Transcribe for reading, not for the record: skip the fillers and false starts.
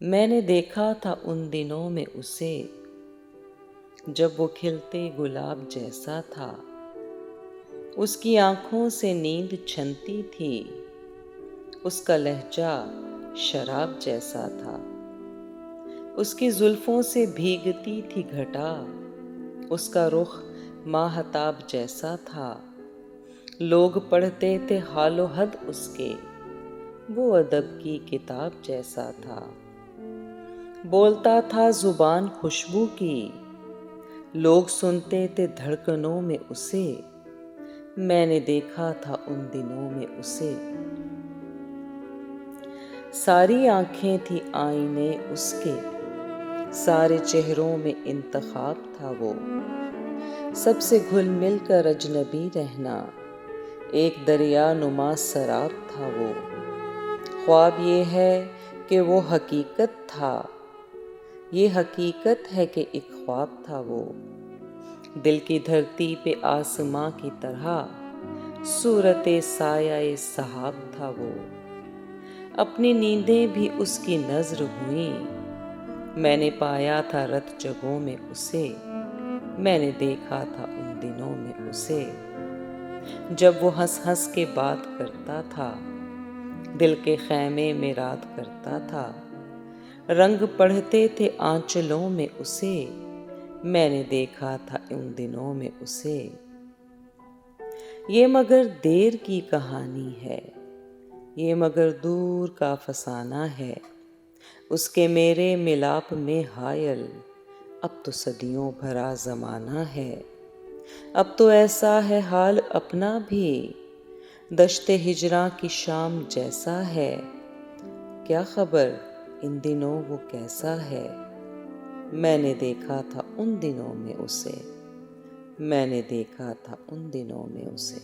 मैंने देखा था उन दिनों में उसे, जब वो खिलते गुलाब जैसा था। उसकी आंखों से नींद छनती थी, उसका लहजा शराब जैसा था। उसकी जुल्फों से भीगती थी घटा, उसका रुख माहताब जैसा था। लोग पढ़ते थे हालो हद उसके, वो अदब की किताब जैसा था। बोलता था जुबान खुशबू की, लोग सुनते थे धड़कनों में उसे। मैंने देखा था उन दिनों में उसे। सारी आंखें थी आईने उसके, सारे चेहरों में इंतखाब था वो। सबसे घुल मिल कर अजनबी रहना, एक दरिया नुमा सराब था वो। ख्वाब ये है कि वो हकीकत था, ये हकीकत है कि एक ख्वाब था वो। दिल की धरती पे आसमां की तरह सूरते साया सहाब था वो। अपनी नींदें भी उसकी नज्र हुई, मैंने पाया था रत जगों में उसे। मैंने देखा था उन दिनों में उसे, जब वो हंस हंस के बात करता था, दिल के खैमे में रात करता था। रंग पढ़ते थे आंचलों में उसे, मैंने देखा था उन दिनों में उसे। ये मगर देर की कहानी है, ये मगर दूर का फसाना है। उसके मेरे मिलाप में हायल, अब तो सदियों भरा जमाना है। अब तो ऐसा है हाल अपना भी, दश्ते हिजरा की शाम जैसा है। क्या खबर इन दिनों वो कैसा है। मैंने देखा था उन दिनों में उसे, मैंने देखा था उन दिनों में उसे।